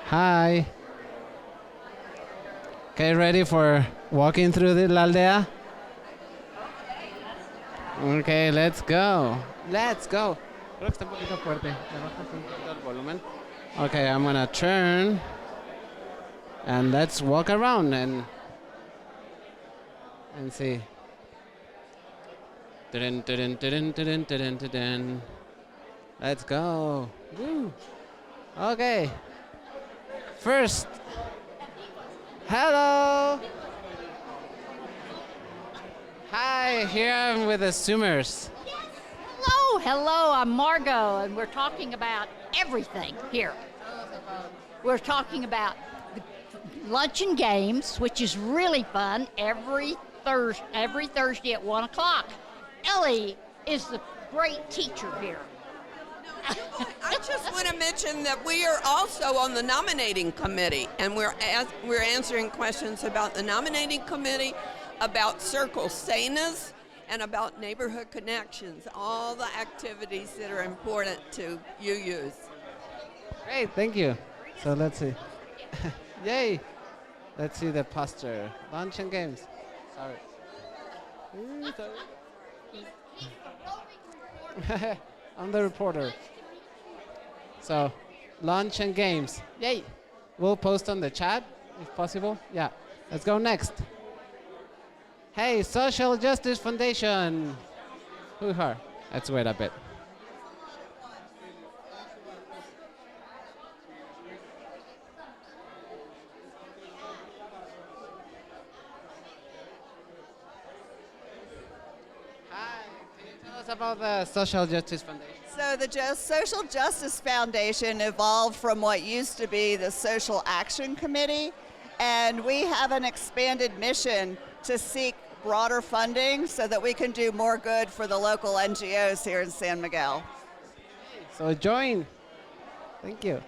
Hi. Okay, ready for walking through the La Aldea? Okay, let's go. Let's go. Creo que está un poquito fuerte. ¿Le bajas un poquito el volumen? Okay, I'm gonna turn. And let's walk around and see. Dun, dun, dun, dun, dun, dun, dun, dun. Let's go. Woo. Okay. First. Hello. Hi, here I'm with the Zoomers. Hello, hello, I'm Margot, and we're talking about everything here. We're talking about lunch and games, which is really fun every Thursday at 1 o'clock. Ellie is the great teacher here. I just want to mention that we are also on the nominating committee, and we're answering questions about the nominating committee, about Circle Sanas, and about neighborhood connections, all the activities that are important to UUs. Great, thank you. So let's see. Yay! Let's see the poster. Lunch and games. Sorry. Ooh, sorry. I'm the reporter. So, lunch and games. Yay! We'll post on the chat if possible. Yeah. Let's go next. Hey, Social Justice Foundation. Who are? Let's wait a bit. Hi, can you tell us about the Social Justice Foundation? So the Social Justice Foundation evolved from what used to be the Social Action Committee, and we have an expanded mission to seek broader funding so that we can do more good for the local NGOs here in San Miguel. So join. Thank you.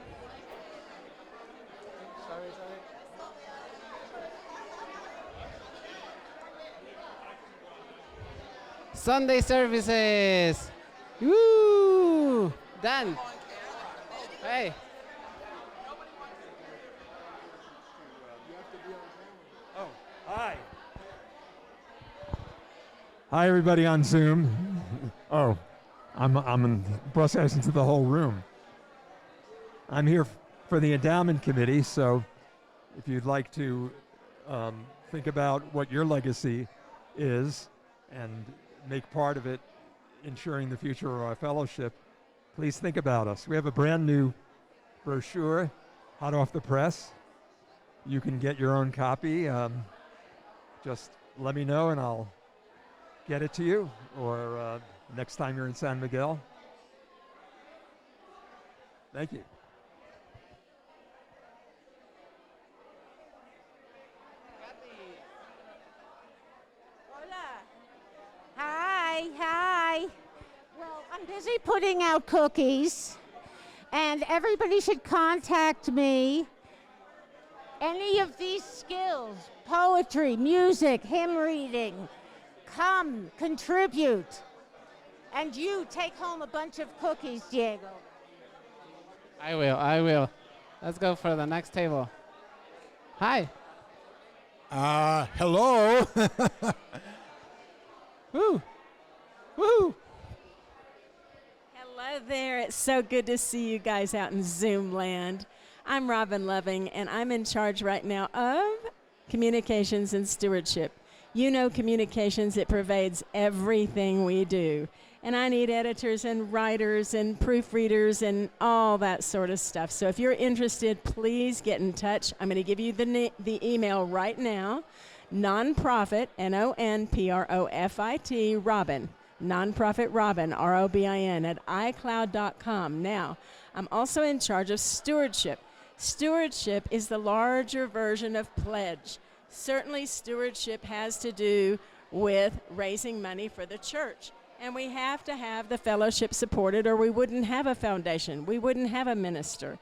Sunday services. Woo! Done. Hey. Oh, hi. Hi, everybody on Zoom. Oh, I'm in broadcasting to the whole room. I'm here for the endowment committee, so if you'd like to think about what your legacy is and make part of it ensuring the future of our fellowship, please think about us. We have a brand new brochure, hot off the press. You can get your own copy. Just let me know and I'll get it to you, or next time you're in San Miguel. Thank you. Hi. Well, I'm busy putting out cookies, and everybody should contact me. Any of these skills, poetry, music, hymn reading, come, contribute. And you take home a bunch of cookies, Diego. I will. Let's go for the next table. Hi. Hello. Woo. Woo. Hello there. It's so good to see you guys out in Zoom land. I'm Robin Loving, and I'm in charge right now of communications and stewardship. You know communications, it pervades everything we do. And I need editors and writers and proofreaders and all that sort of stuff. So if you're interested, please get in touch. I'm going to give you the email right now. Nonprofit, Nonprofit, Robin. Nonprofit Robin, ROBIN, at iCloud.com. Now, I'm also in charge of stewardship. Stewardship is the larger version of pledge. Certainly, stewardship has to do with raising money for the church. And we have to have the fellowship supported, or we wouldn't have a foundation. We wouldn't have a minister.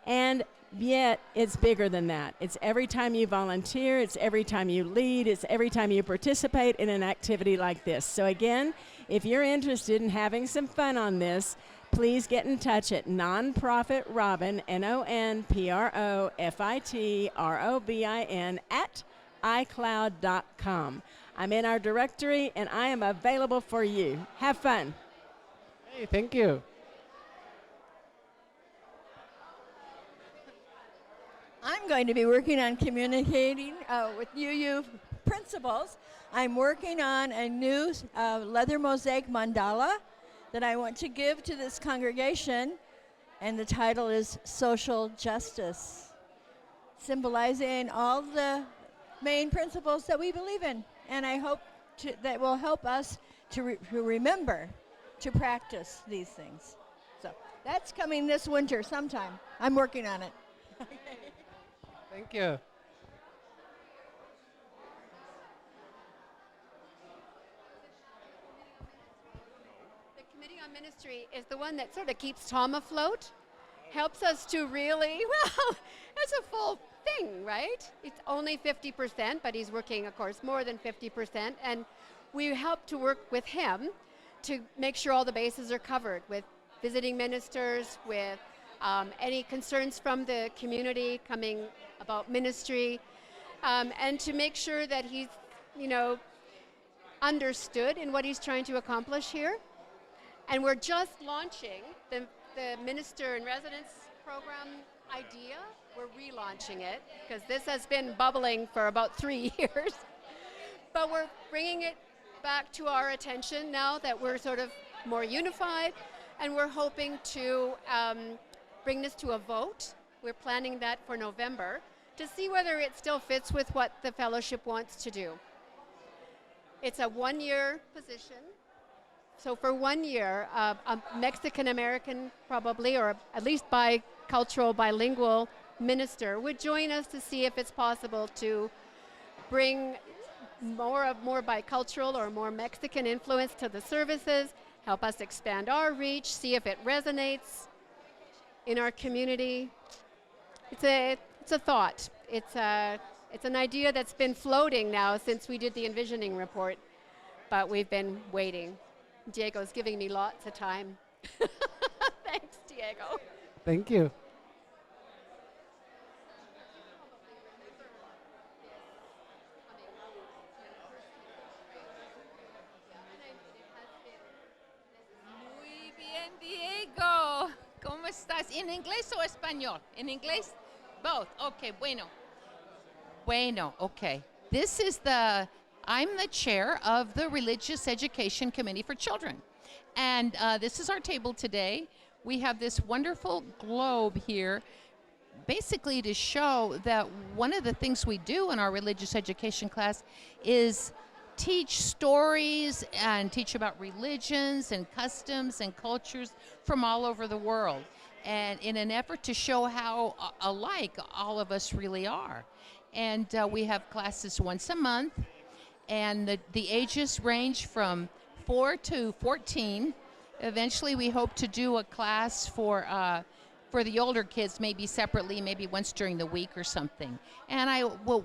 And yet, it's bigger than that. It's every time you volunteer, it's every time you lead, it's every time you participate in an activity like this. So again, if you're interested in having some fun on this, please get in touch at Nonprofit Robin, NONPROFITROBIN at iCloud.com. I'm in our directory, and I am available for you. Have fun. Hey, thank you. I'm going to be working on communicating with UU principals. I'm working on a new leather mosaic mandala that I want to give to this congregation, and the title is Social Justice, symbolizing all the main principles that we believe in, and I hope that will help us to remember to practice these things. So that's coming this winter sometime. I'm working on it. Thank you. The Committee on Ministry is the one that sort of keeps Tom afloat, helps us to really, well, it's a full thing, right? It's only 50%, but he's working, of course, more than 50%, and we help to work with him to make sure all the bases are covered with visiting ministers, with any concerns from the community coming about ministry, and to make sure that he's, understood in what he's trying to accomplish here. And we're just launching the Minister in Residence program idea. We're relaunching it because this has been bubbling for about 3 years. But we're bringing it back to our attention now that we're sort of more unified, and we're hoping to bring this to a vote. We're planning that for November to see whether it still fits with what the fellowship wants to do. It's a one-year position. So for 1 year, a Mexican-American probably, or at least bicultural, bilingual minister would join us to see if it's possible to bring more bicultural or more Mexican influence to the services, help us expand our reach, see if it resonates in our community. It's a thought. It's an idea that's been floating now since we did the envisioning report, but we've been waiting. Diego's giving me lots of time. Thanks, Diego. Thank you. Muy bien, Diego. ¿Cómo estás? ¿En inglés o español? ¿En inglés? Both. Okay, bueno. Bueno, okay. I'm the chair of the Religious Education Committee for Children. And this is our table today. We have this wonderful globe here, basically to show that one of the things we do in our religious education class is teach stories and teach about religions and customs and cultures from all over the world, and in an effort to show how alike all of us really are. And we have classes once a month, and the ages range from 4 to 14. Eventually we hope to do a class for the older kids, maybe separately, maybe once during the week or something. And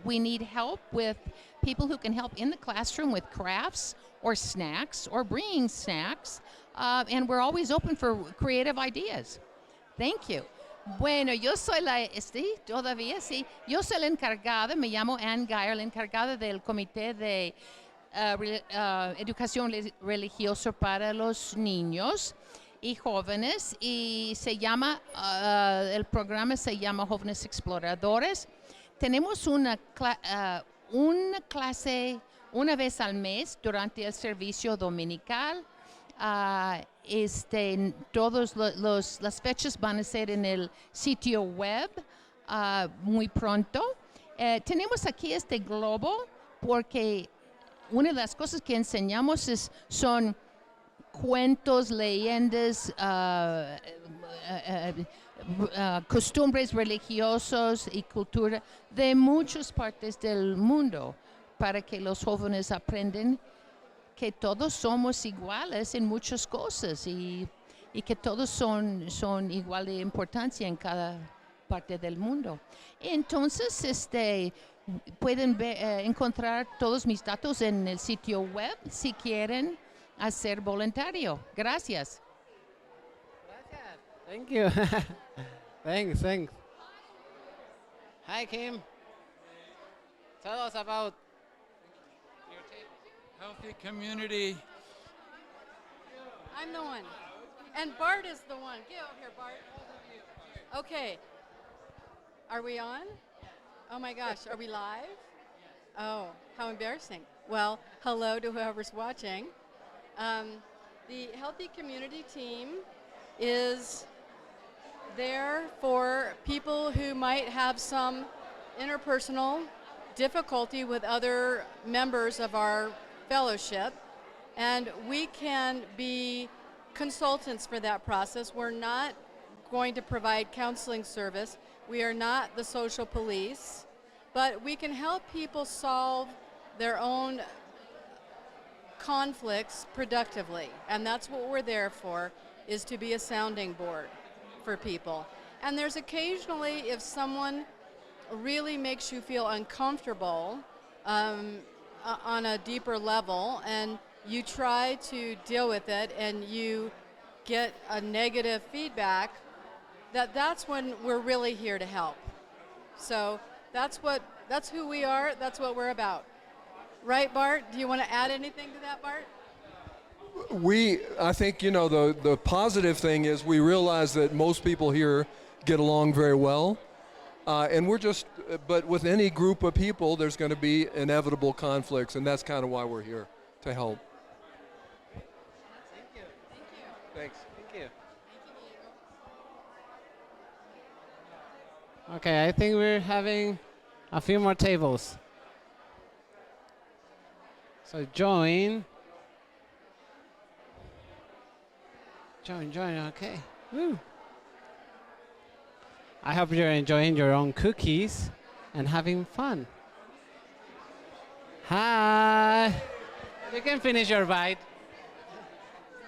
we need help with people who can help in the classroom with crafts or snacks or bringing snacks, and we're always open for creative ideas. Thank you. Bueno, yo soy todavía sí, yo soy la encargada, me llamo Ángel, la encargada del Comité de Educación Religiosa para los Niños y Jóvenes, y el programa se llama Jóvenes Exploradores. Tenemos una clase una vez al mes durante el servicio dominical. Todas las fechas van a ser en el sitio web muy pronto. Tenemos aquí este globo porque una de las cosas que enseñamos son cuentos, leyendas, costumbres religiosos y cultura de muchas partes del mundo para que los jóvenes aprendan que todos somos iguales en muchas cosas y que todos son igual de importancia en cada parte del mundo. Entonces, pueden encontrar todos mis datos en el sitio web si quieren hacer voluntario. Gracias. Thank you. Thanks. Hi, Kim. Tell us about your healthy community. I'm the one. And Bart is the one. Get over here, Bart. Okay. Are we on? Oh my gosh, are we live? Oh, how embarrassing. Well, hello to whoever's watching. The Healthy Community Team is there for people who might have some interpersonal difficulty with other members of our fellowship, and we can be consultants for that process. We're not going to provide counseling service. We are not the social police, but we can help people solve their own conflicts productively, and that's what we're there for, is to be a sounding board for people. And there's occasionally, if someone really makes you feel uncomfortable on a deeper level, and you try to deal with it and you get a negative feedback, that's when we're really here to help. So that's who we are, that's what we're about. Right, Bart? Do you want to add anything to that, Bart? I think, the positive thing is we realize that most people here get along very well. And but with any group of people, there's going to be inevitable conflicts, and that's kind of why we're here, to help. Thank you. Thanks. Thank you. Okay, I think we're having a few more tables. So join, okay. Woo. I hope you're enjoying your own cookies and having fun. Hi. You can finish your bite.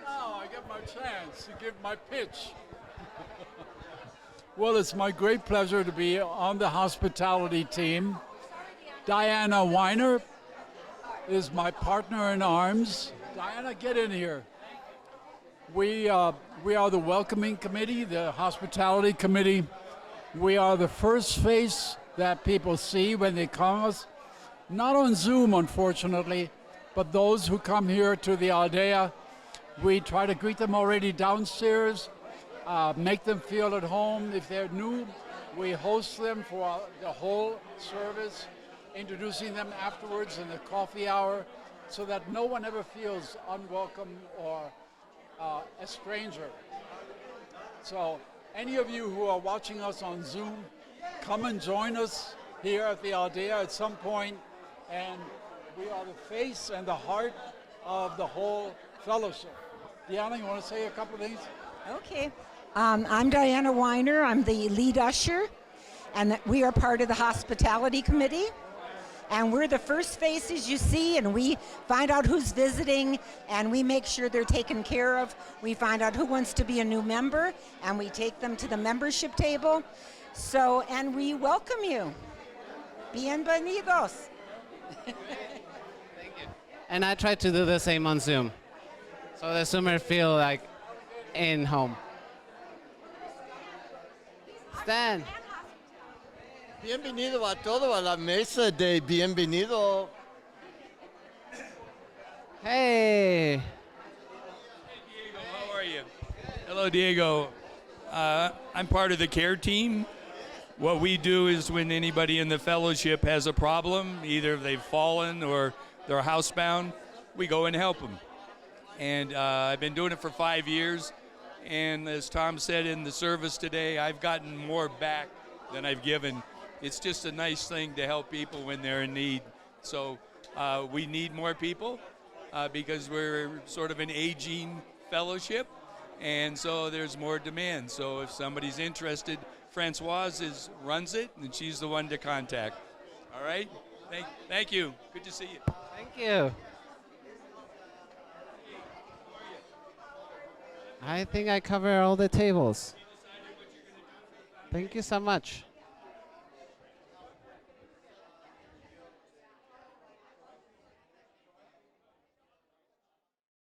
Now I get my chance to give my pitch. Well, it's my great pleasure to be on the hospitality team. Diana Weiner is my partner in arms. Diana, get in here. We are the welcoming committee, the hospitality committee. We are the first face that people see when they come us. Not on Zoom, unfortunately, but those who come here to the Aldea, we try to greet them already downstairs, make them feel at home. If they're new, we host them for the whole service, introducing them afterwards in the coffee hour, so that no one ever feels unwelcome or a stranger. So any of you who are watching us on Zoom, come and join us here at the Aldea at some point, and we are the face and the heart of the whole fellowship. Diana, you want to say a couple of things? Okay. I'm Diana Weiner. I'm the lead usher, and we are part of the hospitality committee. And we're the first faces you see, and we find out who's visiting, and we make sure they're taken care of. We find out who wants to be a new member, and we take them to the membership table. So, and we welcome you. Bienvenidos. Thank you. And I try to do the same on Zoom, so the Zoomers feel like in home. Stan. Bienvenido a todo a la mesa de bienvenido. Hey. Diego, how are you? Hello, Diego. I'm part of the care team. What we do is when anybody in the fellowship has a problem, either they've fallen or they're housebound, we go and help them. And I've been doing it for 5 years. And as Tom said in the service today, I've gotten more back than I've given. It's just a nice thing to help people when they're in need. So we need more people because we're sort of an aging fellowship, and so there's more demand. So if somebody's interested, Francoise runs it, and she's the one to contact. All right? Thank you. Good to see you. Thank you. I think I cover all the tables. Thank you so much.